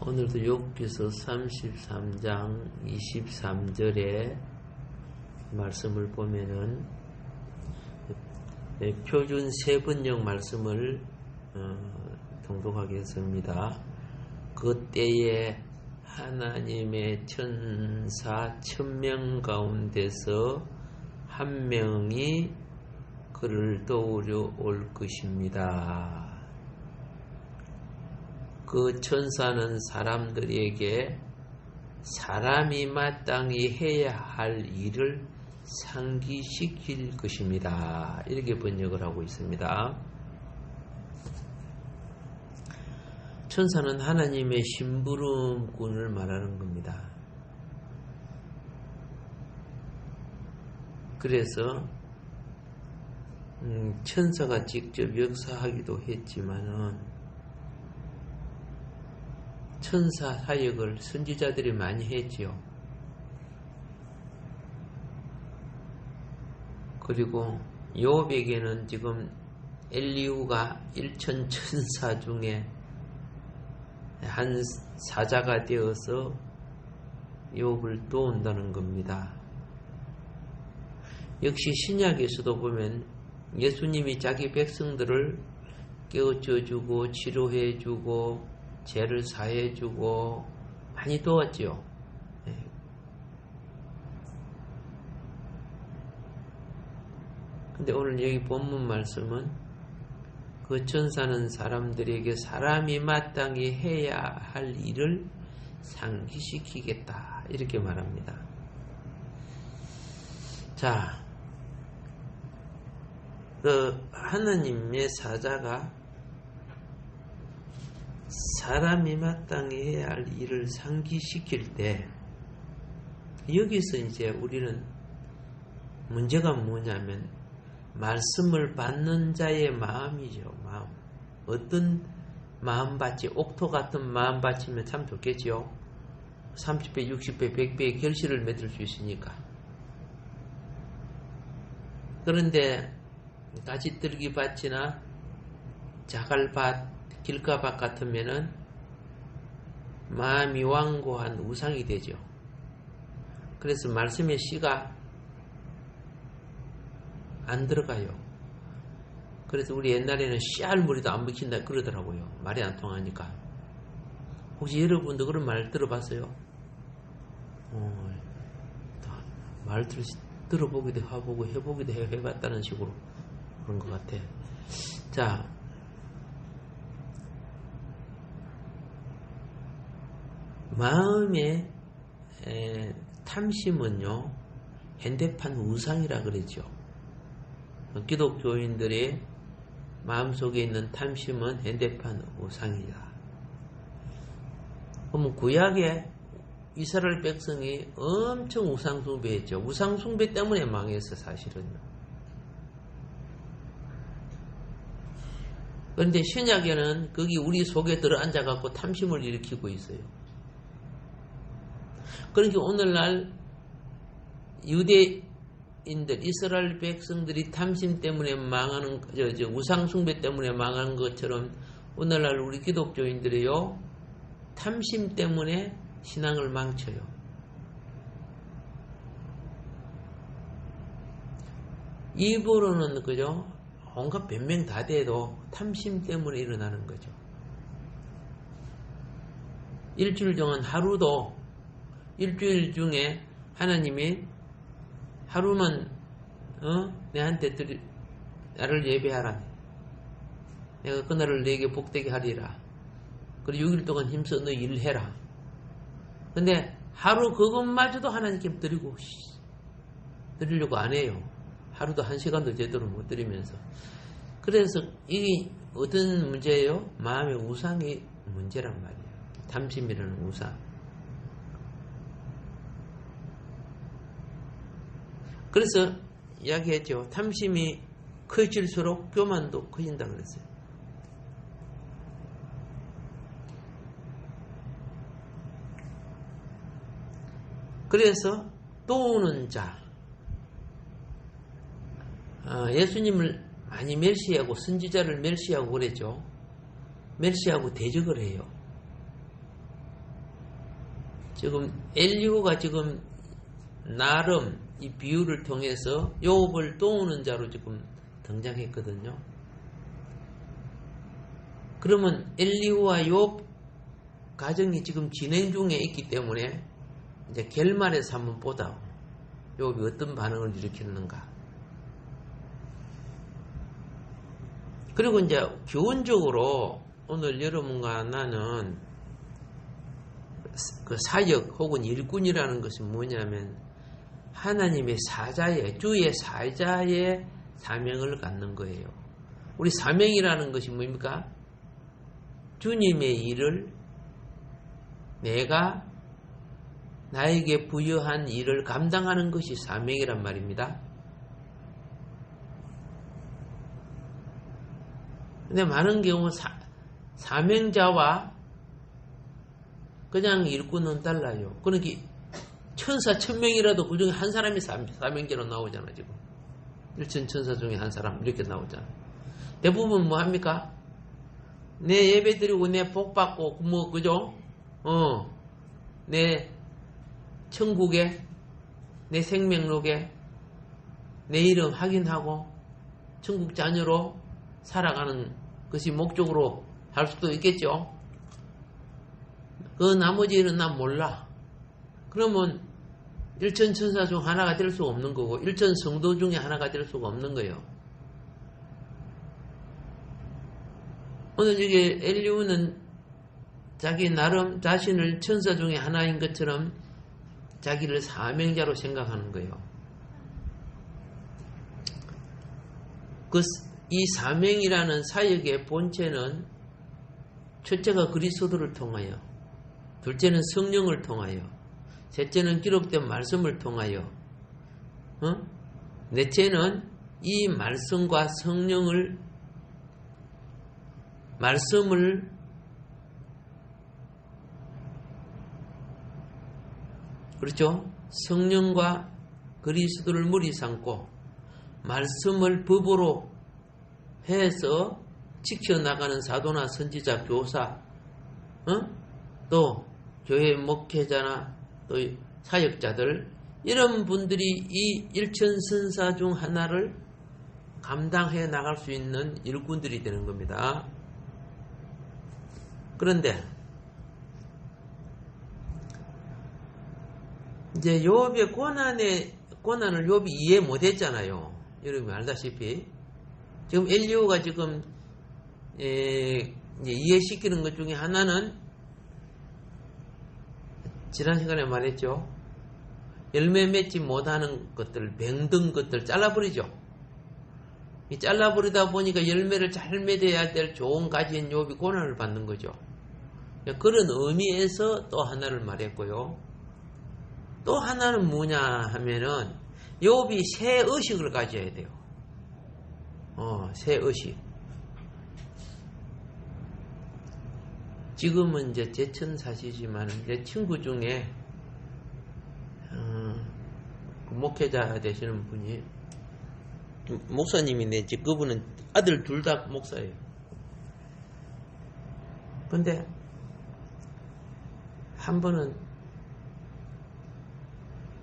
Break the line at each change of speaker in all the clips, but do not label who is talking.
오늘도 욥기서 33장 23절의 말씀을 보면은 표준 세번역 말씀을 통독하겠습니다. 그때에 하나님의 천사 1000명 가운데서 한 명이 그를 도우려 올 것입니다. 그 천사는 사람들에게 사람이 마땅히 해야 할 일을 상기시킬 것입니다. 이렇게 번역을 하고 있습니다. 천사는 하나님의 심부름꾼을 말하는 겁니다. 그래서 천사가 직접 역사하기도 했지만은 천사 사역을 선지자들이 많이 했지요. 그리고 욥에게는 지금 엘리후가 1000 천사 중에 한 사자가 되어서 욥을 도운다는 겁니다. 역시 신약에서도 보면 예수님이 자기 백성들을 깨우쳐주고 치료해주고 죄를 사해주고 많이 도왔지요. 근데 오늘 여기 본문 말씀은 그 천사는 사람들에게 사람이 마땅히 해야 할 일을 상기시키겠다 이렇게 말합니다. 자, 그 하나님의 사자가 사람이 마땅히 해야 할 일을 상기시킬 때 여기서 이제 우리는 문제가 뭐냐면 말씀을 받는 자의 마음이죠. 마음. 어떤 마음밭이 옥토 같은 마음밭이면 참 좋겠죠. 30배, 60배, 100배의 결실을 맺을 수 있으니까. 그런데 가지들기 밭이나 자갈밭, 길가밭 같으면은 마음이 완고한 우상이 되죠. 그래서 말씀의 씨가 안 들어가요. 그래서 우리 옛날에는 씨알무리도 안 먹힌다 그러더라고요. 말이 안 통하니까. 혹시 여러분도 그런 말 들어봤어요? 말 들어보기도 해보고 해보기도 해봤다는 식으로 그런 것 같아. 자, 마음의 탐심은요 현대판 우상이라 그러죠. 기독교인들의 마음속에 있는 탐심은 현대판 우상이다. 그러면 구약에 이스라엘 백성이 엄청 우상 숭배했죠. 우상 숭배 때문에 망했어 사실은요. 그런데 신약에는 거기 우리 속에 들어앉아갖고 탐심을 일으키고 있어요. 그러니까 오늘날 유대인들, 이스라엘 백성들이 탐심 때문에 망하는, 우상 숭배 때문에 망하는 것처럼 오늘날 우리 기독교인들이요 탐심 때문에 신앙을 망쳐요. 입으로는 그죠? 온갖 변명 다 돼도 탐심 때문에 일어나는 거죠. 일주일 동안 하루도 일주일 중에 하나님이 하루만 내한테 나를 예배하라. 내가 그날을 내게 복되게 하리라. 그리고 6일 동안 힘써 너 일해라. 근데 하루 그것마저도 하나님께 드리려고 안 해요. 하루도 1시간도 제대로 못 드리면서. 그래서 이게 어떤 문제예요? 마음의 우상이 문제란 말이에요. 탐심이라는 우상. 그래서 이야기했죠. 탐심이 커질수록 교만도 커진다 그랬어요. 그래서 도우는 자, 예수님을 많이 멸시하고 선지자를 멸시하고 그랬죠. 멸시하고 대적을 해요. 지금 엘리후가 지금 나름 이 비유를 통해서 욥을 도우는 자로 지금 등장했거든요. 그러면 엘리후와 욥 가정이 지금 진행 중에 있기 때문에 이제 결말에서 한번 보다 욥이 어떤 반응을 일으켰는가. 그리고 이제 교훈적으로 오늘 여러분과 나는 그 사역 혹은 일꾼이라는 것이 뭐냐면 하나님의 사자의 주의 사자의 사명을 갖는 거예요. 우리 사명이라는 것이 뭡니까? 주님의 일을 내가 나에게 부여한 일을 감당하는 것이 사명이란 말입니다. 근데 많은 경우 사명자와 그냥 일꾼은 달라요. 그러니까 천사 1000명이라도 그 중에 한 사람이 사명자로 나오잖아, 지금. 1000 천사 중에 한 사람, 이렇게 나오잖아. 대부분 뭐 합니까? 내 예배 드리고 내 복 받고, 뭐, 그죠? 내 천국에, 내 생명록에 내 이름 확인하고 천국 자녀로 살아가는 것이 목적으로 할 수도 있겠죠. 그 나머지 일은 난 몰라. 그러면 1000 천사 중 하나가 될 수가 없는 거고 1000 성도 중에 하나가 될 수가 없는 거예요. 오늘 이게 엘리후는 자기 나름 자신을 천사 중에 하나인 것처럼 자기를 사명자로 생각하는 거예요. 이 사명이라는 사역의 본체는 첫째가 그리스도를 통하여, 둘째는 성령을 통하여, 셋째는 기록된 말씀을 통하여, 넷째는 이 말씀과 말씀을 그렇죠? 성령과 그리스도를 무리 삼고 말씀을 법으로 해서 지켜나가는 사도나 선지자, 교사, 또 교회 목회자나 또 사역자들, 이런 분들이 이 1000 선사 중 하나를 감당해 나갈 수 있는 일꾼들이 되는 겁니다. 그런데 이제 욥의 고난을 욥이 이해 못했잖아요. 여러분이 알다시피 지금 엘리후가 지금 이해시키는 것 중에 하나는 지난 시간에 말했죠. 열매 맺지 못하는 것들, 병든 것들 잘라버리죠. 이 잘라버리다 보니까 열매를 잘 맺어야 될 좋은 가지인 욥이 고난을 받는 거죠. 그런 의미에서 또 하나를 말했고요. 또 하나는 뭐냐 하면은 욥이 새 의식을 가져야 돼요. 새 의식. 지금은 이제 제천사시지만 내 친구 중에 목회자 되시는 분이 목사님인데 그분은 아들 둘 다 목사예요. 근데 한 번은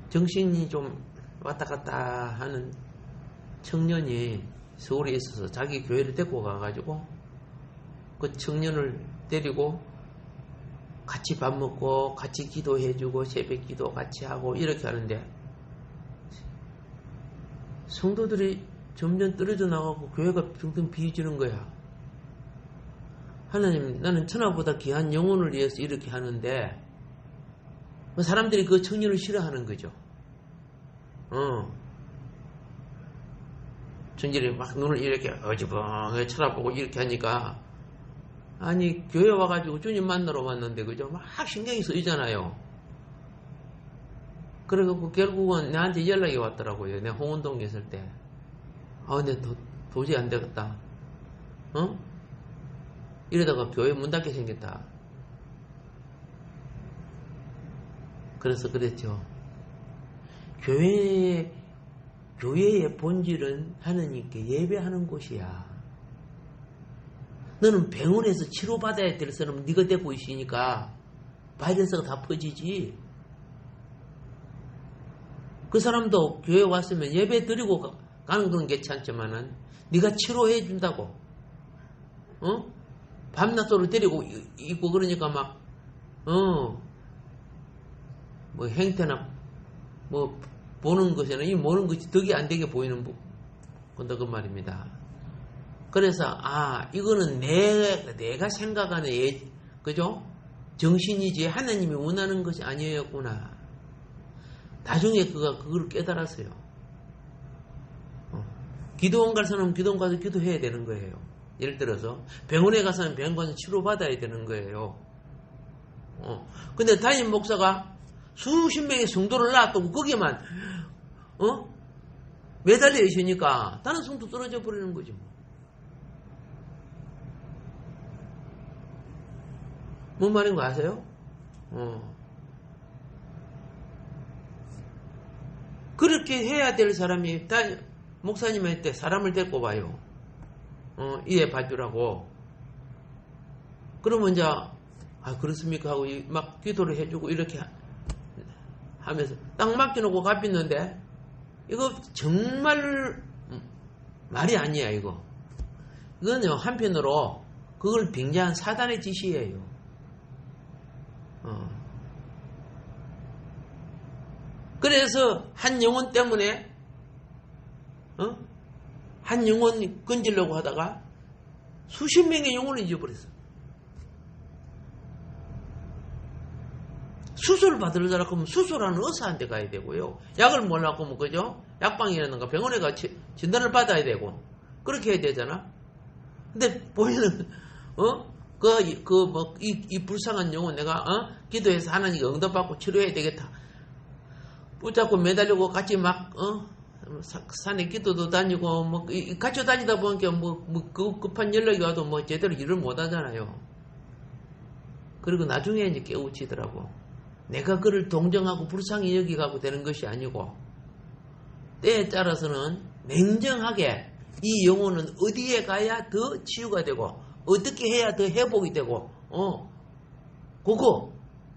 정신이 좀 왔다 갔다 하는 청년이 서울에 있어서 자기 교회를 데리고 가가지고 그 청년을 데리고 같이 밥 먹고 같이 기도해주고 새벽 기도 같이 하고 이렇게 하는데 성도들이 점점 떨어져 나가고 교회가 둥둥 비어지는 거야. 하나님, 나는 천하보다 귀한 영혼을 위해서 이렇게 하는데 사람들이 그 청년을 싫어하는 거죠. 청년이 막 눈을 이렇게 어지벙하게 쳐다보고 이렇게 하니까 아니 교회 와가지고 주님 만나러 왔는데 그죠? 막 신경이 쓰이잖아요. 그래갖고 결국은 나한테 연락이 왔더라고요. 내가 홍은동에 있을 때. 근데 도저히 안 되겠다. 이러다가 교회 문 닫게 생겼다. 그래서 그랬죠. 교회의 본질은 하느님께 예배하는 곳이야. 너는 병원에서 치료받아야 될 사람은 네가 되고 있으니까 바이러스가 다 퍼지지. 그 사람도 교회 왔으면 예배 드리고 가는 건 괜찮지만은 네가 치료해 준다고, 밤낮으로 데리고 있고 그러니까 막 뭐 행태나 뭐 보는 것에는 이 보는 것이 덕이 안 되게 보이는 건다 그 말입니다. 그래서 이거는 내가 생각하는 그죠? 정신이지 하나님이 원하는 것이 아니었구나. 나중에 그걸 깨달았어요. 기도원 갈 사람은 기도원 가서 기도해야 되는 거예요. 예를 들어서 병원에 가서는 병원 가서 치료받아야 되는 거예요. 근데 담임 목사가 수십 명의 성도를 낳았다고 거기에만 매달려 있으니까 다른 성도 떨어져 버리는 거지 뭐. 뭔 말인 거 아세요? 그렇게 해야 될 사람이 목사님한테 사람을 데리고 와요. 이해 봐주라고. 그러면 이제 그렇습니까 하고 막 기도를 해주고 이렇게 하면서 딱 맡겨놓고 갚았는데 이거 정말 말이 아니야 이거. 이거는 한편으로 그걸 빙자한 사단의 짓이에요. 그래서 한 영혼 때문에 한 영혼 건지려고 하다가 수십 명의 영혼을 잊어버렸어. 수술을 받으려고 하면 수술하는 의사한테 가야 되고요. 약을 몰라고 하면 그죠? 약방이라든가 병원에 가 진단을 받아야 되고 그렇게 해야 되잖아. 근데 본인은 이 불쌍한 영혼 내가 기도해서 하나님께 응답받고 치료해야 되겠다. 붙잡고 매달리고 같이 막 산에 기도도 다니고 뭐 같이 다니다 보니까 급한 연락이 와도 뭐 제대로 일을 못 하잖아요. 그리고 나중에 이제 깨우치더라고. 내가 그를 동정하고 불쌍히 여기가고 되는 것이 아니고 때에 따라서는 냉정하게 이 영혼은 어디에 가야 더 치유가 되고 어떻게 해야 더 회복이 되고 그거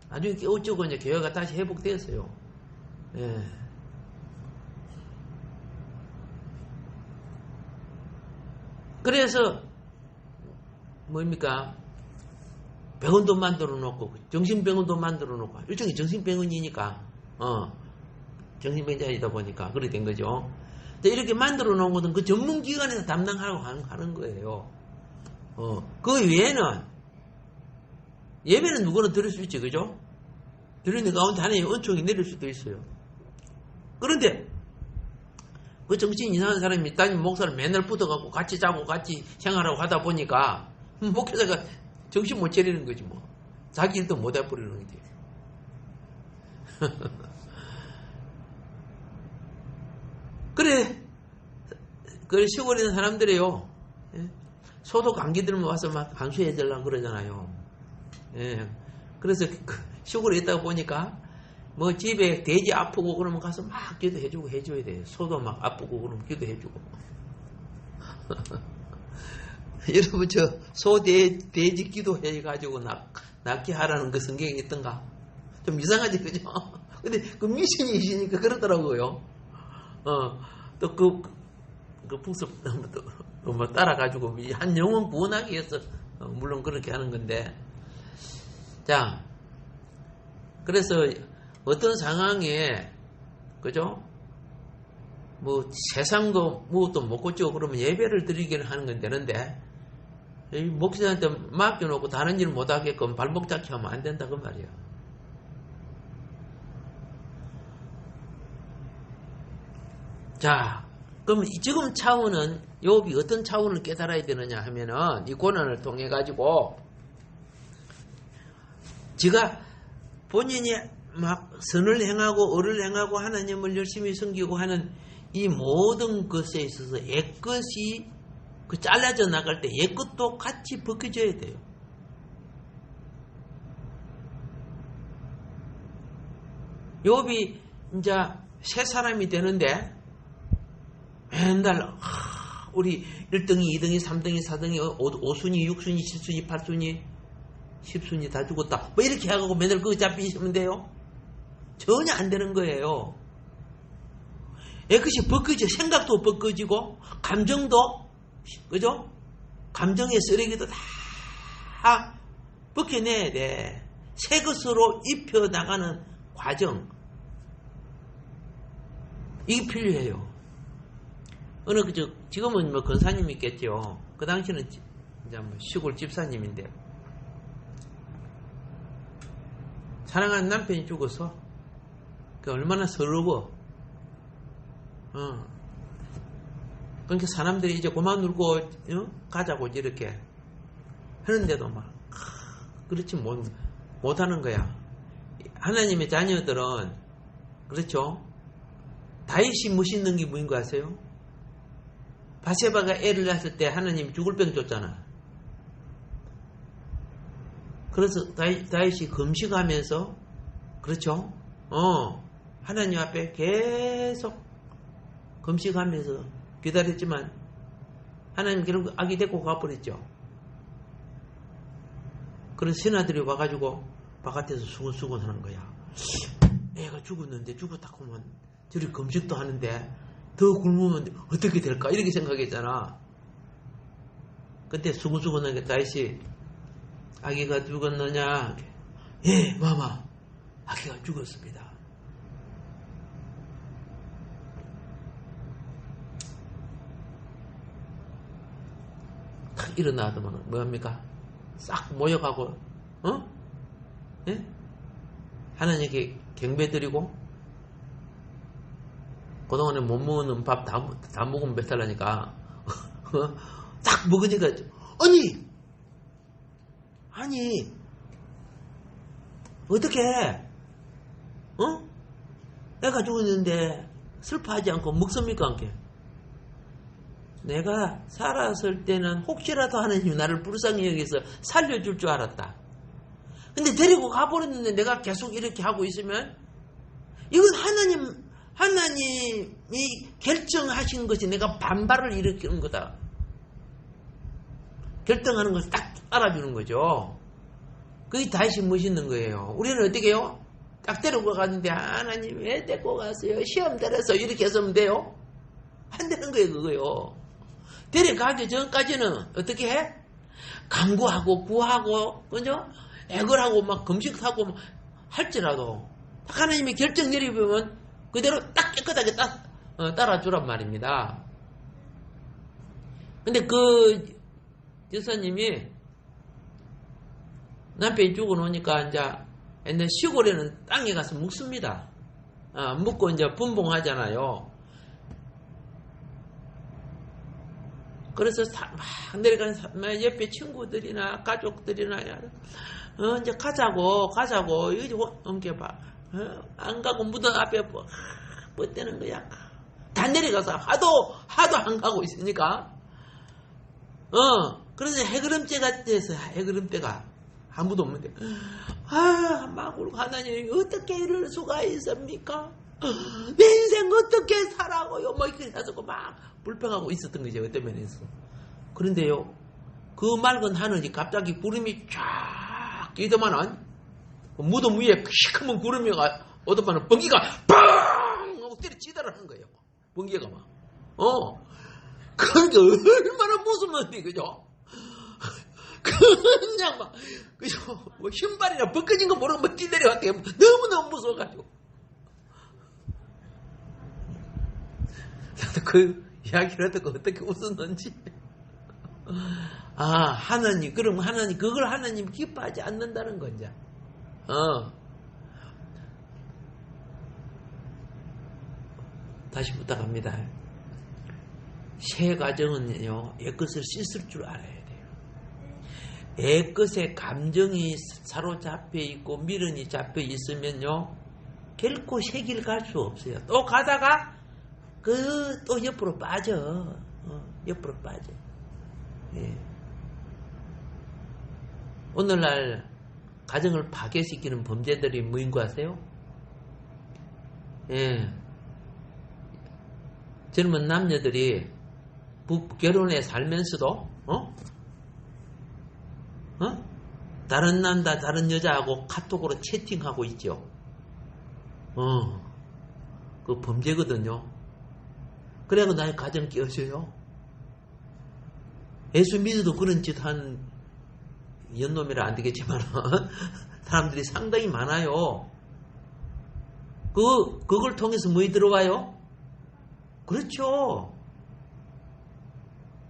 나중에 깨우치고 이제 교회가 다시 회복되었어요. 예. 그래서 뭡니까? 병원도 만들어 놓고 정신병원도 만들어 놓고 일종의 정신병원이니까 정신병자이다 보니까 그렇게 된 거죠. 이렇게 만들어 놓은 것은 그 전문기관에서 담당하라고 하는 거예요. 그 외에는 예배는 누구나 드릴 수 있지, 그죠? 드리는 가운데 하나님의 은총이 내릴 수도 있어요. 그런데 그 정신 이상한 사람이 담임 목사를 맨날 붙어갖고 같이 자고 같이 생활하고 하다 보니까 목회자가 정신 못 차리는 거지 뭐. 자기 일도 못 해버리는 거지. 그래 시골에 있는 사람들이요. 소도 감기 들면 와서 막 안수해달라고 그러잖아요. 예. 그래서 시골에 있다가 보니까 뭐 집에 돼지 아프고 그러면 가서 막 기도해주고 해줘야 돼요. 소도 막 아프고 그러면 기도해주고. 여러분 소 돼지 기도해가지고 낫게 하라는 그 성경이 있던가? 좀 이상하지 그죠? 근데 그 미신이 있으니까 그러더라고요. 또 그 풍습 뭐 따라가지고 한 영혼 구원하기 위해서 물론 그렇게 하는 건데. 자, 그래서 어떤 상황에 그죠? 뭐 세상도 무엇도 못 고치고 그러면 예배를 드리기는 하는 건 되는데 목사한테 맡겨놓고 다른 일 못하게끔 발목 잡기 하면 안 된다 그 말이야. 자, 그럼 지금 차원은 욥이 어떤 차원을 깨달아야 되느냐 하면은 이 고난을 통해 가지고 지가 본인이 막 선을 행하고 의를 행하고 하나님을 열심히 섬기고 하는 이 모든 것에 있어서 옛것이 잘라져 나갈 때 옛것도 같이 벗겨져야 돼요. 욥이 이제 새 사람이 되는데 맨날 우리 1등이 2등이 3등이 4등이 5순위 6순위 7순위 8순위 10순위 다 죽었다 뭐 이렇게 하고 맨날 그거 잡히시면 돼요? 전혀 안 되는 거예요. 그것이 벗겨져. 생각도 벗겨지고, 감정도, 그죠? 감정의 쓰레기도 다 벗겨내야 돼. 새 것으로 입혀나가는 과정. 이게 필요해요. 지금은 뭐 권사님이 있겠죠. 그 당시는 이제 뭐 시골 집사님인데, 사랑하는 남편이 죽어서, 얼마나 서러워. 그러니까 사람들이 이제 그만 놀고, 가자고 이렇게 하는데도 그렇지 못하는 거야. 하나님의 자녀들은, 그렇죠? 다윗이 멋있는 게 뭐인 거 아세요? 바세바가 애를 낳았을 때 하나님이 죽을 병 줬잖아. 그래서 다윗이 금식하면서, 그렇죠? 하나님 앞에 계속 금식하면서 기다렸지만 하나님 결국 아기 데리고 가버렸죠. 그래서 신하들이 와가지고 바깥에서 수근수근 하는 거야. 애가 죽었는데 죽었다고 하면 저리 금식도 하는데 더 굶으면 어떻게 될까 이렇게 생각했잖아. 그때 수근수근하게 다윗이 아기가 죽었느냐? 예, 마마, 아기가 죽었습니다. 탁 일어나더만 뭐합니까? 싹 모여가고, 예? 하나님께 경배드리고, 그동안에 못 먹는 밥 다 먹으면 배탈나니까, 딱 먹으니까, 아니, 어떻게, 애가 죽었는데 슬퍼하지 않고 먹습니까, 않게? 내가 살았을 때는 혹시라도 하나님이 나를 불쌍히 여기서 살려줄 줄 알았다. 근데 데리고 가버렸는데 내가 계속 이렇게 하고 있으면 이건 하나님이 결정하신 것이 내가 반발을 일으키는 거다. 결정하는 것을 딱 알아주는 거죠. 그게 다윗이 멋있는 거예요. 우리는 어떻게 해요? 딱 데리고 갔는데 하나님 왜 데리고 갔어요? 시험 때려서 이렇게 했으면 돼요? 안 되는 거예요, 그거요. 데려가기 전까지는 어떻게 해? 강구하고 구하고, 그죠? 애걸하고 막 금식하고 막 할지라도 하나님이 결정 내리면 그대로 딱 깨끗하게 따라주란 말입니다. 근데 그 여사님이 남편이 죽어놓으니까 이제 옛날 시골에는 땅에 가서 묵습니다. 묵고 이제 분봉하잖아요. 그래서 막 내려가는 옆에 친구들이나 가족들이나 이제 가자고 이리 옮겨봐. 안 가고 무덤 앞에 뭐 떼는 거야. 다 내려가서 하도 안 가고 있으니까. 그래서 해그름째가 돼서 해그름때가 아무도 없는데 막 울고 하나님 어떻게 이럴 수가 있습니까? 내 인생 어떻게 살아고요? 뭐 이렇게 해서 막 불평하고 있었던 거죠. 어떤 면에서. 그런데요, 그 맑은 하늘이 갑자기 구름이 쫙 끼더만은 무덤 위에 시커먼 구름이 오더만은 번개가 뻥 하고 때려치더라는 거예요. 번개가 막. 그러니까 얼마나 무섭는데, 그죠? 그냥 막, 그죠? 뭐 신발이나 벗겨진 거 모르고 막 뛰내려왔대요. 너무너무 무서워가지고. 그 이야기를 듣고 어떻게 웃었는지. 하나님, 그럼 그걸 하나님 기뻐하지 않는다는 건지. 다시 부탁합니다. 새 가정은요, 옛것을 씻을 줄 알아야 돼요. 옛것에 감정이 사로잡혀 있고 미련이 잡혀 있으면요, 결코 새 길 갈 수 없어요. 또 가다가 또 옆으로 빠져. 옆으로 빠져. 예. 오늘날 가정을 파괴시키는 범죄들이 뭐인 거 아세요? 예. 젊은 남녀들이 결혼해 살면서도, 다른 남자, 다른 여자하고 카톡으로 채팅하고 있죠. 그 범죄거든요. 그래고 나의 가정 깨어져요. 예수 믿어도 그런 짓 한 연놈이라 안 되겠지만 사람들이 상당히 많아요. 그걸 통해서 뭐에 들어와요? 그렇죠.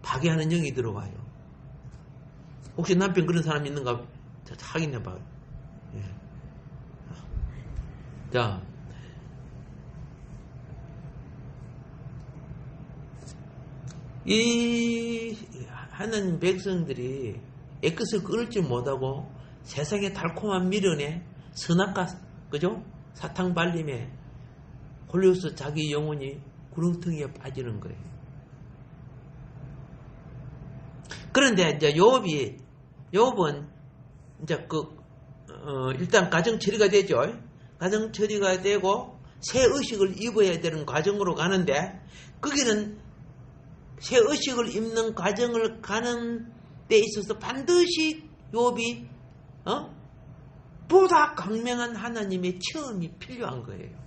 파괴하는 영이 들어와요. 혹시 남편 그런 사람 있는가? 확인해봐요. 예. 자, 이 하나님 백성들이 애끝을 끊을지 못하고 세상의 달콤한 미련에 선악과 그죠? 사탕 발림에 홀려서 자기 영혼이 구렁텅이에 빠지는 거예요. 그런데 이제 욥은 이제 일단 가정 처리가 되죠. 가정 처리가 되고 새 의식을 입어야 되는 과정으로 가는데 거기는 새 의식을 입는 과정을 가는 데 있어서 반드시 욥이 보다 강명한 하나님의 체험이 필요한 거예요.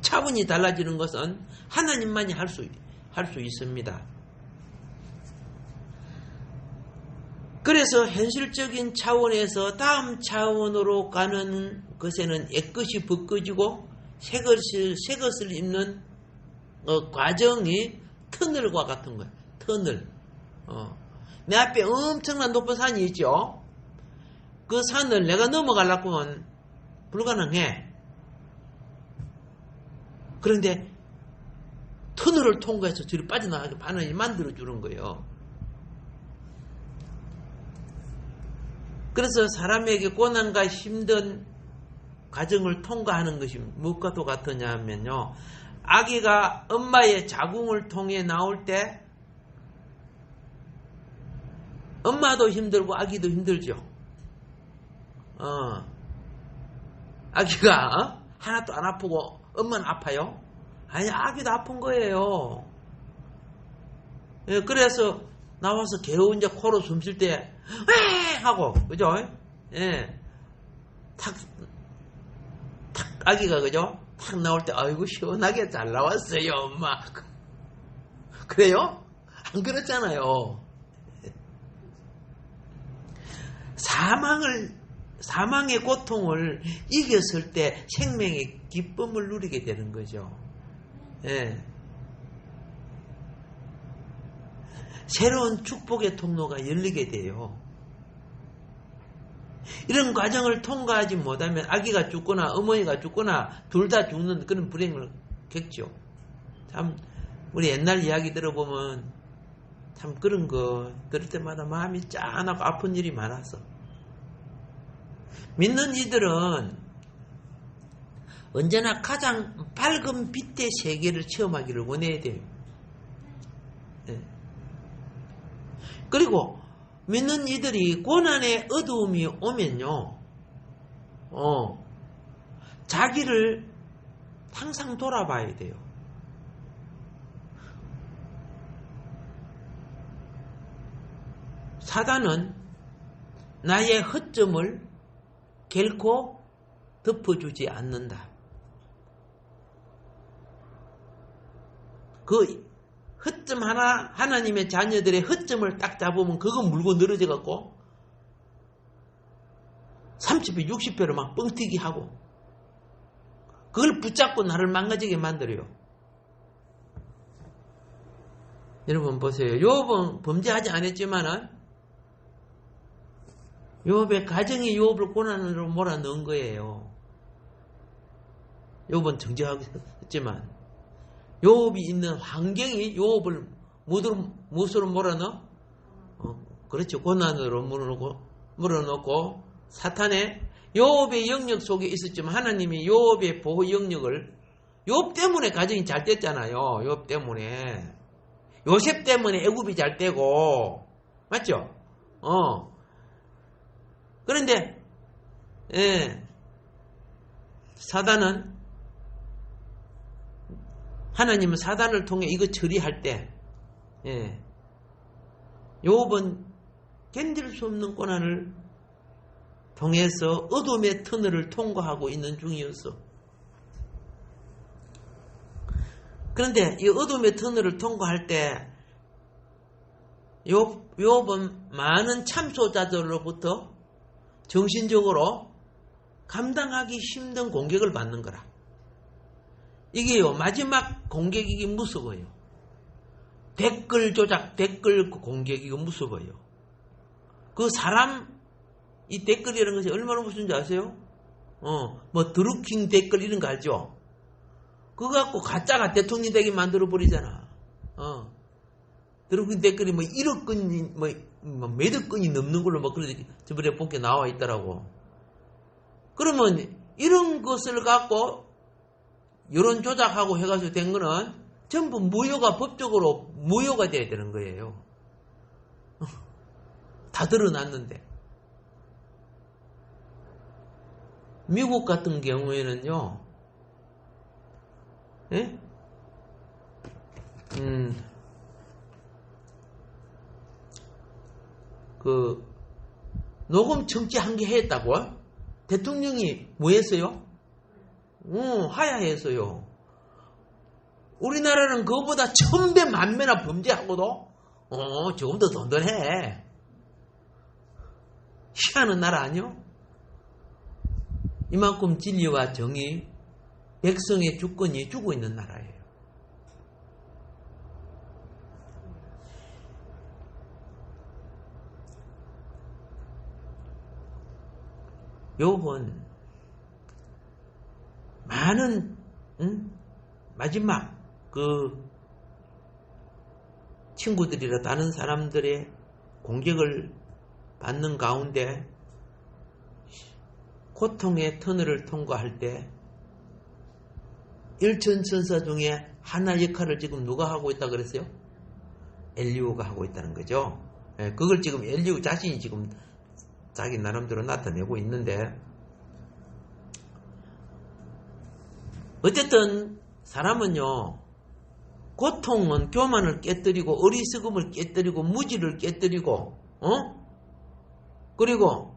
차원이 달라지는 것은 하나님만이 할 수 있습니다. 그래서 현실적인 차원에서 다음 차원으로 가는 것에는 옛것이 벗겨지고 새 것을 입는 과정이 터널과 같은 거예요. 터널. 내 앞에 엄청난 높은 산이 있죠. 그 산을 내가 넘어가려고 하면 불가능해. 그런데 터널을 통과해서 저리 빠져나가게 하나님이 만들어주는 거예요. 그래서 사람에게 고난과 힘든 과정을 통과하는 것이 무엇과도 같으냐 하면요. 아기가 엄마의 자궁을 통해 나올 때 엄마도 힘들고 아기도 힘들죠. 아기가 하나도 안 아프고 엄마는 아파요? 아니, 아기도 아픈 거예요. 예, 그래서 나와서 겨우 이제 코로 숨 쉴 때 왜 하고 그죠? 예, 탁 아기가 그죠? 탁 나올 때 아이고 시원하게 잘 나왔어요 엄마. 그래요? 안 그렇잖아요. 사망의 고통을 이겼을 때 생명의 기쁨을 누리게 되는 거죠. 예. 새로운 축복의 통로가 열리게 돼요. 이런 과정을 통과하지 못하면 아기가 죽거나 어머니가 죽거나 둘 다 죽는 그런 불행을 겪죠. 참 우리 옛날 이야기 들어보면 참 그런 거 들을 때마다 마음이 짠하고 아픈 일이 많아서 믿는 이들은 언제나 가장 밝은 빛의 세계를 체험하기를 원해야 돼요. 네. 그리고 믿는 이들이 고난의 어두움이 오면요, 자기를 항상 돌아봐야 돼요. 사단은 나의 허점을 결코 덮어주지 않는다. 그 허점 하나님의 자녀들의 허점을 딱 잡으면 그거 물고 늘어져 갖고 30배, 60배로 막 뻥튀기 하고 그걸 붙잡고 나를 망가지게 만들어요. 여러분 보세요. 욥은 범죄하지 않았지만은 욥의 가정이 욥을 고난으로 몰아넣은 거예요. 욥은 정직하게 했지만 욥이 있는 환경이 욥을 무엇으로 몰아넣어? 그렇죠. 고난으로 몰아넣고 사탄의 욥의 영역 속에 있었지만 하나님이 욥의 보호 영역을 욥 때문에 가정이 잘 됐잖아요. 욥 때문에. 요셉 때문에 애굽이 잘 되고 맞죠? 그런데 하나님은 사단을 통해 이거 처리할 때 욥은 견딜 수 없는 고난을 통해서 어둠의 터널을 통과하고 있는 중이었어. 그런데 이 어둠의 터널을 통과할 때 욥은 많은 참소자들로부터 정신적으로 감당하기 힘든 공격을 받는 거라. 이게요, 마지막 공격이기 무서워요. 댓글 조작, 댓글 공격이고 무서워요. 그 사람, 이 댓글이라는 것이 얼마나 무서운지 아세요? 뭐 드루킹 댓글 이런 거 알죠? 그거 갖고 가짜가 대통령 되게 만들어 버리잖아. 드루킹 댓글이 뭐 1억 건이, 뭐 몇억 건이 넘는 걸로 막 그러지, 저번에 본게 나와 있더라고. 그러면 이런 것을 갖고 여론 조작하고 해가지고 된 거는 전부 무효가, 법적으로 무효가 돼야 되는 거예요. 다 드러났는데. 미국 같은 경우에는요, 예? 녹음 정지 한 개 했다고? 대통령이 뭐 했어요? 하야했어요. 우리나라는 그거보다 1000배 만배나 범죄하고도, 조금 더 던던해. 희한한 나라 아니요? 이만큼 진리와 정의, 백성의 주권이 주고 있는 나라예요. 욥은 많은 마지막 그 친구들이라 다른 사람들의 공격을 받는 가운데 고통의 터널을 통과할 때 일천천사 중에 하나 역할을 지금 누가 하고 있다 그랬어요? 엘리후가 하고 있다는 거죠. 그걸 지금 엘리후 자신이 지금 자기 나름대로 나타내고 있는데, 어쨌든 사람은요, 고통은 교만을 깨뜨리고 어리석음을 깨뜨리고 무지를 깨뜨리고 그리고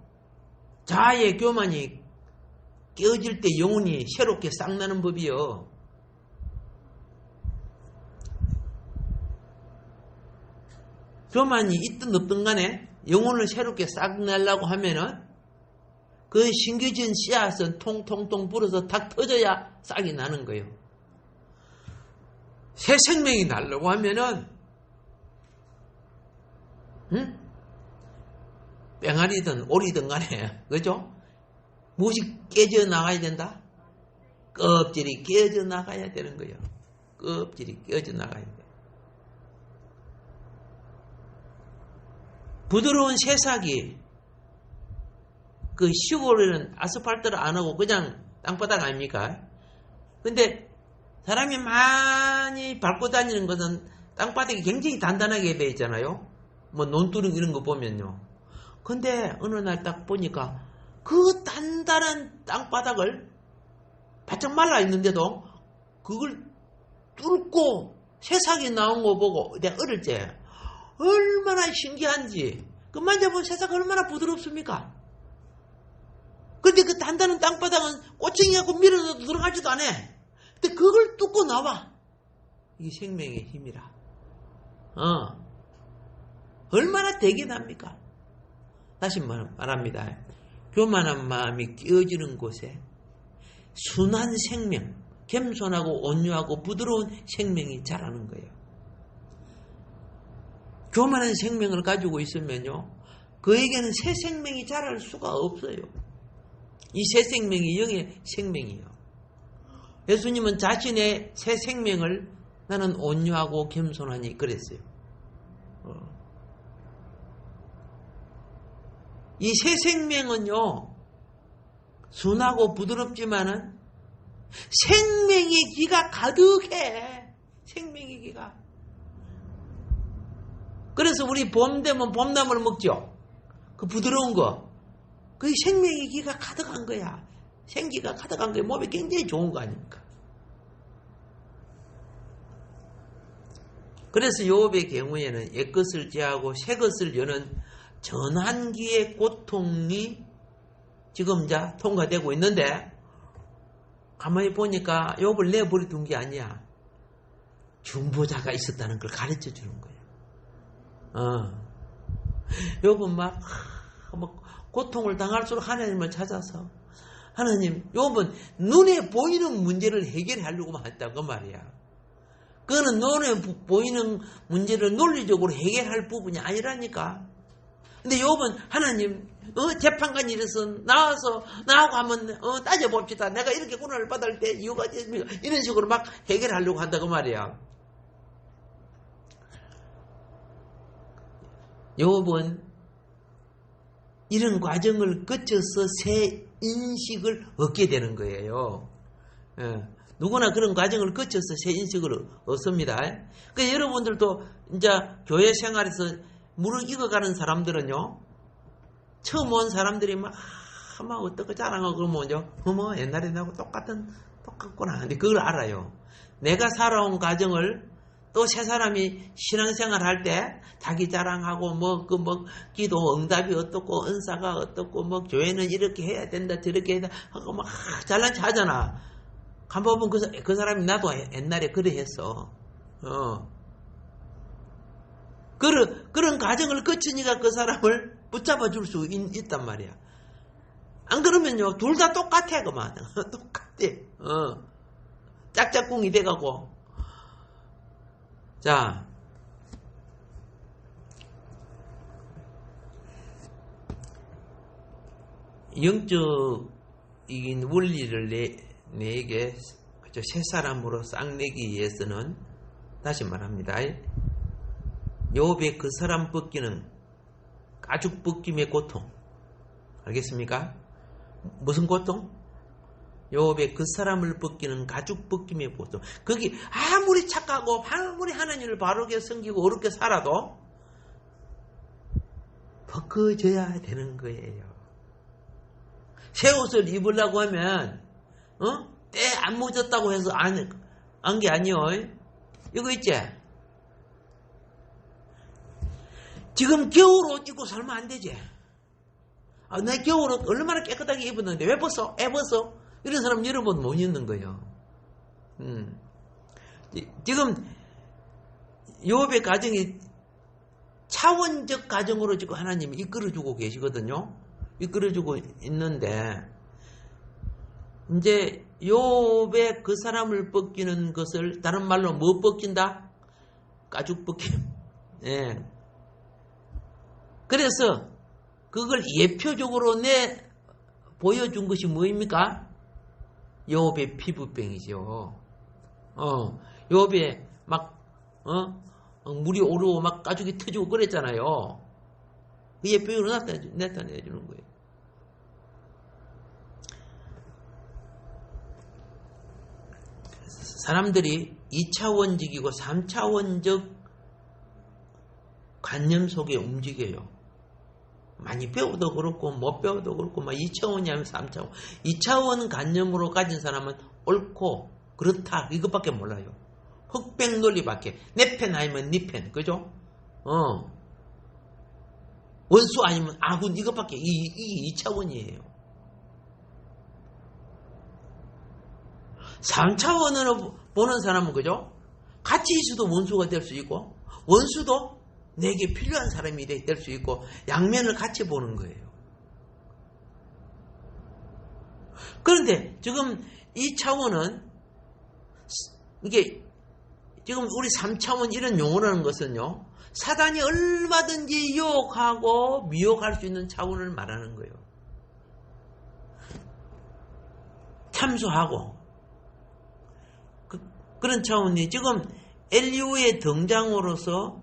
자아의 교만이 깨어질 때 영혼이 새롭게 싹나는 법이요. 교만이 있든 없든 간에 영혼을 새롭게 싹 내려고 하면은 그 심겨진 씨앗은 통통통 불어서 탁 터져야 싹이 나는 거예요. 새 생명이 나려고 하면은 뺑알이든 오리든 간에, 그죠? 무엇이 깨져 나가야 된다? 껍질이 깨져 나가야 되는 거예요. 껍질이 깨져 나가야 돼. 부드러운 새싹이, 그 시골에는 아스팔트를 안 하고 그냥 땅바닥 아닙니까? 근데 사람이 많이 밟고 다니는 것은 땅바닥이 굉장히 단단하게 되어 있잖아요. 뭐 논두렁 이런 거 보면요. 근데 어느 날 딱 보니까 그 단단한 땅바닥을 바짝 말라 있는데도 그걸 뚫고 새싹이 나온 거 보고 내가 어릴 때 얼마나 신기한지, 그 만져보면 새싹 얼마나 부드럽습니까? 근데 그 단단한 땅바닥은 꼬챙이하고 밀어넣어도 들어가지도 않아. 근데 그걸 뚫고 나와. 이게 생명의 힘이라. 얼마나 대견합니까? 다시 말합니다. 교만한 마음이 끼어지는 곳에 순한 생명, 겸손하고 온유하고 부드러운 생명이 자라는 거예요. 교만한 생명을 가지고 있으면요, 그에게는 새 생명이 자랄 수가 없어요. 이 새 생명이 영의 생명이에요. 예수님은 자신의 새 생명을 나는 온유하고 겸손하니 그랬어요. 이 새 생명은요, 순하고 부드럽지만은 생명의 기가 가득해. 생명의 기가. 그래서 우리 봄 되면 봄나물 먹죠. 그 부드러운 거. 그 생명의 기가 가득한 거야. 생기가 가득한 거야. 몸에 굉장히 좋은 거 아닙니까? 그래서 욥의 경우에는 옛것을 제하고 새것을 여는 전환기의 고통이 지금 이제 통과되고 있는데, 가만히 보니까 욥을 내버려 둔 게 아니야. 중보자가 있었다는 걸 가르쳐 주는 거예요. 욥은 막 고통을 당할수록 하나님을 찾아서 하나님, 욥은 눈에 보이는 문제를 해결하려고만 했다 그 말이야. 그거는 눈에 보이는 문제를 논리적으로 해결할 부분이 아니라니까. 근데 욥은 하나님, 재판관이 이래서 나와서 나하고 한번 따져봅시다. 내가 이렇게 고난을 받을 때 이유가 있습니까? 이런 식으로 막 해결하려고 한다 그 말이야. 욥은 이런 과정을 거쳐서 새 인식을 얻게 되는 거예요. 누구나 그런 과정을 거쳐서 새 인식을 얻습니다. 그러니까 여러분들도 이제 교회 생활에서 물을 익어가는 사람들은요, 처음 온 사람들이 막 어떻게 자랑하고 그러면요, 옛날에 나하고 똑같구나. 근데 그걸 알아요. 내가 살아온 과정을 또 새 사람이 신앙생활 할 때 자기 자랑하고 기도 응답이 어떻고 은사가 어떻고 교회는 이렇게 해야 된다 저렇게 해야 된다 하고 막 잘난 체 하잖아. 한번 그 사람이 나도 옛날에 그래 했어. 그런 과정을 거치니까 그 사람을 붙잡아 줄 수 있단 말이야. 안 그러면요, 둘 다 똑같아, 그만. 똑같아. 짝짝꿍이 돼가고. 자, 영적인 원리를 내게 새 사람으로 쌍내기 위해서는 다시 말합니다. 욥의 그 사람 벗기는 가죽 벗김의 고통, 알겠습니까? 무슨 고통? 욥의 그 사람을 벗기는 가죽 벗김의 고통. 거기 아무리 착하고 아무리 하나님을 바르게 섬기고 어렵게 살아도 벗겨져야 되는 거예요. 새 옷을 입으려고 하면 때 안 묻었다고 해서 안 게 아니요. 이거 있지? 지금 겨울옷 입고 살면 안 되지. 내 겨울옷 얼마나 깨끗하게 입었는데 왜 벗어? 벗어? 이런 사람 여러분 못 입는 거예요. 지금 욥의 가정이 차원적 가정으로 지금 하나님이 이끌어주고 계시거든요. 이끌어주고 있는데 이제 욥의 그 사람을 벗기는 것을 다른 말로 뭐 벗긴다? 가죽 벗김. 예. 그래서 그걸 예표적으로 보여준 것이 뭐입니까? 욥의 피부병이죠. 욥의 물이 오르고 막 가죽이 터지고 그랬잖아요. 그 예표적으로 나타내주는 거예요. 사람들이 2차원적이고 3차원적 관념 속에 움직여요. 많이 배워도 그렇고 못 배워도 그렇고 2차원이 아니면 3차원. 2차원 관념으로 가진 사람은 옳고 그렇다 이것밖에 몰라요. 흑백 논리밖에. 내 편 아니면 네 편. 그죠? 원수 아니면 아군 이것밖에. 이게 2차원이에요. 3차원으로 보는 사람은 그죠? 같이 있어도 원수가 될 수 있고 원수도 내게 필요한 사람이 될 수 있고 양면을 같이 보는 거예요. 그런데 지금 이 차원은 이게 지금 우리 3차원 이런 용어라는 것은요, 사단이 얼마든지 유혹하고 미혹할 수 있는 차원을 말하는 거예요. 참수하고 그런 차원이 지금 엘리후의 등장으로서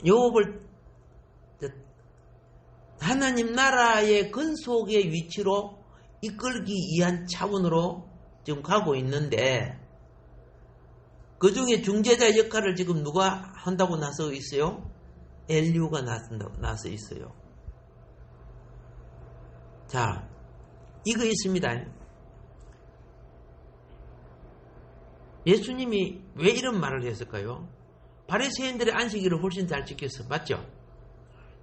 욥을 하나님 나라의 근속의 위치로 이끌기 위한 차원으로 지금 가고 있는데 그 중에 중재자 역할을 지금 누가 한다고 나서 있어요? 엘리후가 나서 있어요. 자, 이거 있습니다. 예수님이 왜 이런 말을 했을까요? 바리새인들의 안식일을 훨씬 잘 지켰어. 맞죠?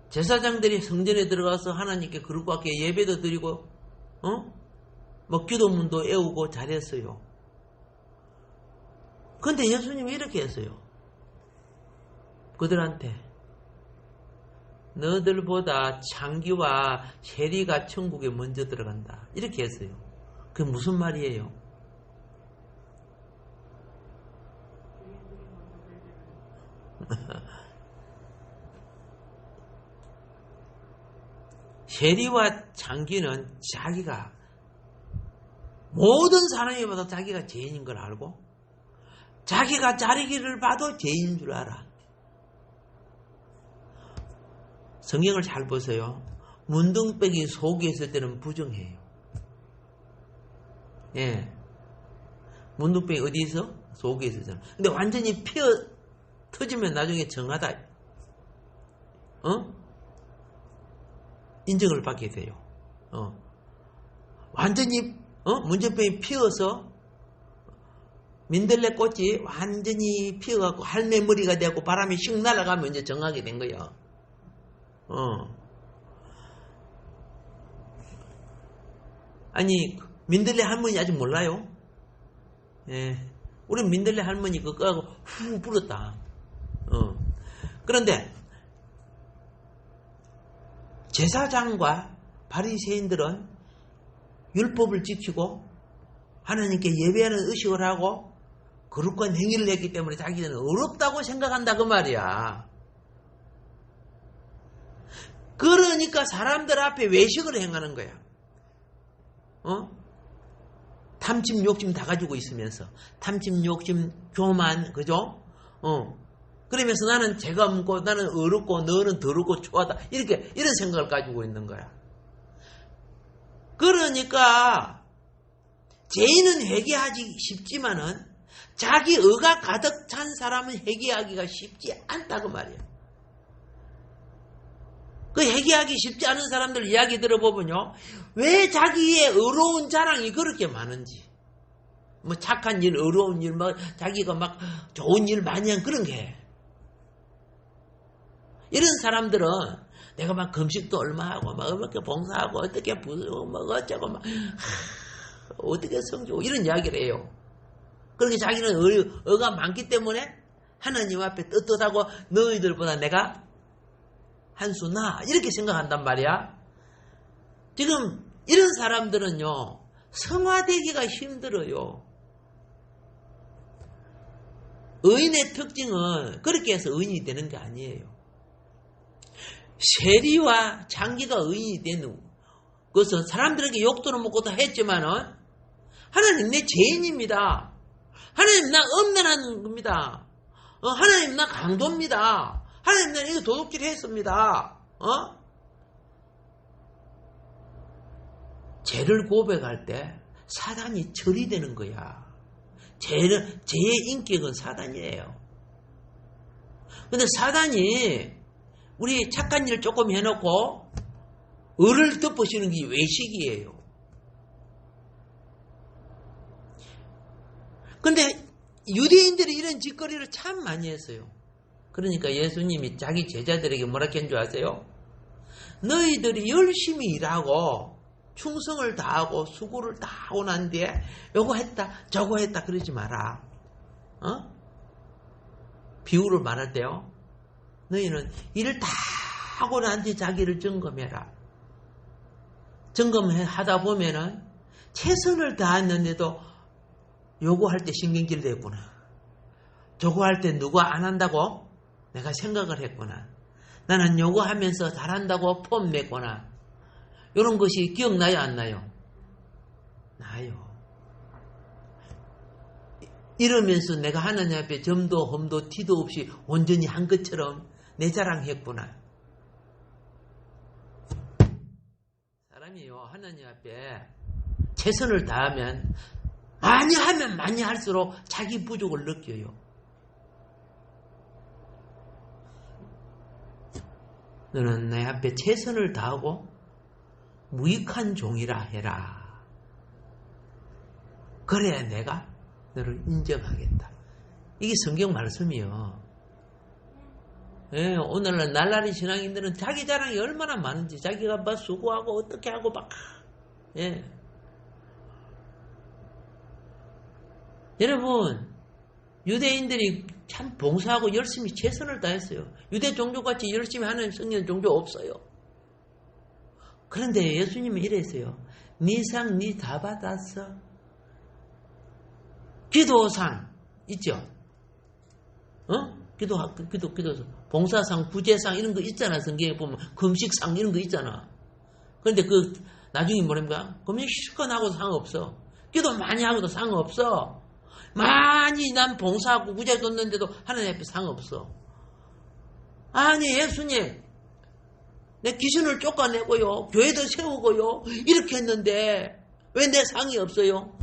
제사장들이 성전에 들어가서 하나님께 그릇과 함께 예배도 드리고 뭐 기도문도 외우고 잘했어요. 근데 예수님이 이렇게 했어요. 그들한테 너들보다 창기와 세리가 천국에 먼저 들어간다. 이렇게 했어요. 그게 무슨 말이에요? 세리와 창기는 자기가 모든 사람이 봐도 자기가 죄인인 걸 알고 자기가 자리기를 봐도 죄인인 줄 알아. 성경을 잘 보세요. 문둥병이 속에 있을 때는 부정해요. 예. 문둥병이 어디 있어? 속에 있었잖아. 근데 완전히 터지면 나중에 정하다. 인정을 받게 돼요. 완전히, 문둥병이 피어서 민들레 꽃이 완전히 피어갖고 할매머리가 되고 바람이 슉 날아가면 이제 정하게 된 거예요. 아니, 민들레 할머니 아직 몰라요? 예. 우리 민들레 할머니 그거 하고 후 불었다. 그런데, 제사장과 바리새인들은 율법을 지키고 하나님께 예배하는 의식을 하고 거룩한 행위를 했기 때문에 자기는 어렵다고 생각한다 그 말이야. 그러니까 사람들 앞에 외식을 행하는 거야. 탐심 욕심 다 가지고 있으면서 탐심 욕심 교만 그죠? 그러면서 나는 죄가 없고 나는 어렵고 너는 더럽고 추하다 이런 생각을 가지고 있는 거야. 그러니까 죄인은 회개하기 쉽지만은 자기 의가 가득 찬 사람은 회개하기가 쉽지 않다 그 말이야. 그 회개하기 쉽지 않은 사람들 이야기 들어보면요. 왜 자기의 의로운 자랑이 그렇게 많은지. 뭐 착한 일, 의로운 일, 뭐 자기가 막 좋은 일 많이 한 그런 게. 이런 사람들은 내가 막 금식도 얼마 하고 막 어떻게 봉사하고 어떻게 부수고 뭐 어쩌고 막 어떻게 성주고 이런 이야기를 해요. 그렇게 자기는 의가 많기 때문에 하나님 앞에 떳떳하고 너희들보다 내가 한 수 나 이렇게 생각한단 말이야. 지금 이런 사람들은요 성화되기가 힘들어요. 의인의 특징은 그렇게 해서 의인이 되는 게 아니에요. 세리와 창기가 의인이 되는 것은 사람들에게 욕도는 먹고 다 했지만은 하나님 내 죄인입니다. 하나님 나 엄난한 겁니다. 하나님 나 강도입니다. 하나님 나 이거 도둑질 했습니다. 죄를 고백할 때 사단이 처리되는 거야. 죄의 인격은 사단이에요. 근데 사단이 우리 착한 일 조금 해놓고 을을 덮으시는 게 외식이에요. 근데 유대인들이 이런 짓거리를 참 많이 했어요. 그러니까 예수님이 자기 제자들에게 뭐라 했는 줄 아세요? 너희들이 열심히 일하고 충성을 다하고 수고를 다 하고 난 뒤에 요거 했다 저거 했다 그러지 마라. 비유를 말할 때요. 너희는 일을 다 하고 난 뒤에 자기를 점검해라. 점검하다 보면은 최선을 다했는데도 요거 할 때 신경질 냈구나. 저거 할 때 누가 안 한다고 내가 생각을 했구나. 나는 요거 하면서 잘한다고 폼 냈구나. 이런 것이 기억나요 안 나요? 나요. 이러면서 내가 하나님 앞에 점도 험도 티도 없이 온전히 한 것처럼 내 자랑했구나. 사람이요 하나님 앞에 최선을 다하면 많이 하면 많이 할수록 자기 부족을 느껴요. 너는 내 앞에 최선을 다하고 무익한 종이라 해라. 그래야 내가 너를 인정하겠다. 이게 성경 말씀이요. 예, 오늘날 날라리 신앙인들은 자기 자랑이 얼마나 많은지 자기가 막 수고하고 어떻게 하고 막 예. 여러분, 유대인들이 참 봉사하고 열심히 최선을 다했어요. 유대 종교같이 열심히 하는 성경 종교 없어요. 그런데 예수님은 이랬어요. 네 상 네 다 받았어. 기도상 있죠? 기도상, 봉사상, 구제상 이런 거 있잖아. 성경에 보면 금식상 이런 거 있잖아. 그런데 그 나중에 뭐랍니까? 금식 실컷 하고도 상관없어. 기도 많이 하고도 상관없어. 많이 난 봉사하고 구제 줬는데도 하나님 앞에 상관없어. 아니 예수님, 내 귀신을 쫓아내고요, 교회도 세우고요, 이렇게 했는데 왜 내 상이 없어요?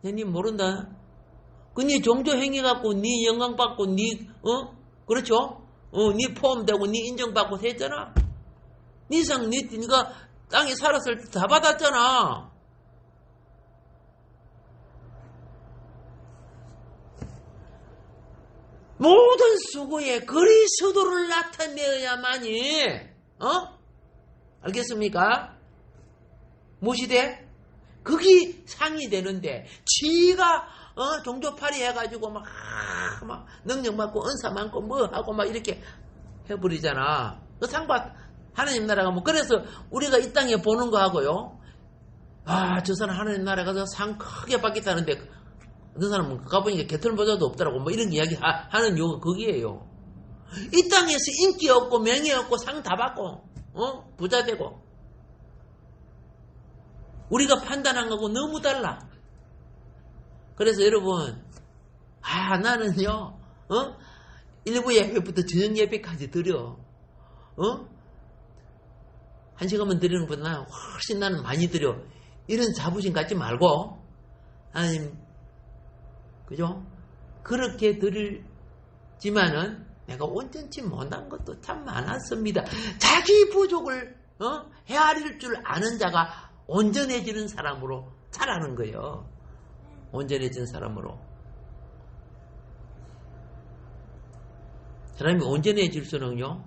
니 모른다. 네 종교 행위 갖고 네 영광 받고 그렇죠? 네 포함되고 네 인정받고 했잖아. 네 상 네가 땅에 살았을 때 다 받았잖아. 모든 수고에 그리스도를 나타내어야만이 알겠습니까? 무엇이 돼? 그게 상이 되는데 지가 종교팔이 해가지고 막 능력 많고 은사 많고 뭐 하고 막 이렇게 해버리잖아. 그 상받 하나님 나라가 뭐 그래서 우리가 이 땅에 보는 거 하고요. 저 사람 하나님 나라 가서 상 크게 받겠다는데 그 사람은 가보니까 개털모자도 없더라고. 뭐 이런 이야기 하는 이유가 거기에요. 이 땅에서 인기 없고 명예 없고 상 다 받고 부자 되고 우리가 판단한 거하고 너무 달라. 그래서 여러분, 나는요, 1부 예배부터 저녁 예배까지 드려. 1시간만 드리는 것보다 훨씬 나는 많이 드려. 이런 자부심 갖지 말고, 하나님, 그죠? 그렇게 드리지만은 내가 온전치 못한 것도 참 많았습니다. 자기 부족을, 헤아릴 줄 아는 자가 온전해지는 사람으로 자라는 거예요. 온전해진 사람으로. 사람이 온전해질수록요,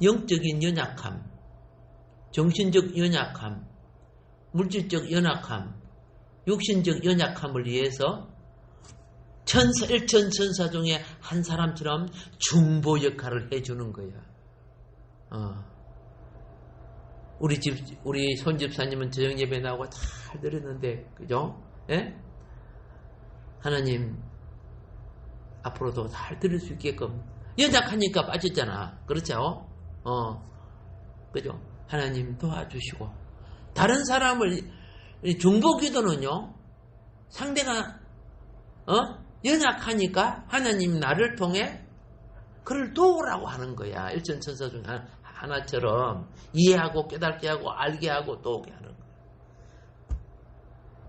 영적인 연약함, 정신적 연약함, 물질적 연약함, 육신적 연약함을 위해서 일천천사 중에 한 사람처럼 중보 역할을 해주는 거야. 우리 손집사님은 저녁 예배 나오고 잘 들었는데, 그죠? 예? 하나님, 앞으로도 잘 들을 수 있게끔. 연약하니까 빠졌잖아. 그렇죠? 그죠? 하나님 도와주시고. 다른 사람을, 중보 기도는요, 상대가, 연약하니까 하나님 나를 통해 그를 도우라고 하는 거야. 일천천사 중에 하나처럼 이해하고 깨닫게 하고 알게 하고 도우게 하는 거야.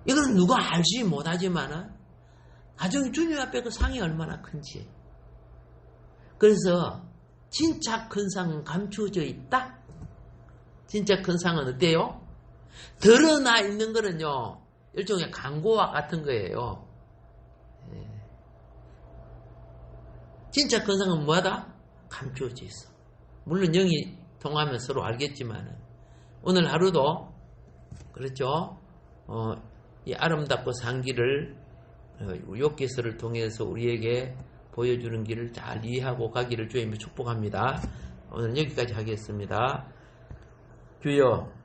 이건 누가 알지 못하지만은 가정 주님 앞에 그 상이 얼마나 큰지. 그래서 진짜 큰 상은 감추어져 있다. 진짜 큰 상은 어때요? 드러나 있는 거는요, 일종의 광고와 같은 거예요. 진짜 큰 상은 뭐하다? 감추어져 있어. 물론 영이 통하면 서로 알겠지만은 오늘 하루도 그렇죠. 이 아름답고 상기를 욥기서를 통해서 우리에게 보여주는 길을 잘 이해하고 가기를 주님이 축복합니다. 오늘 여기까지 하겠습니다. 주여.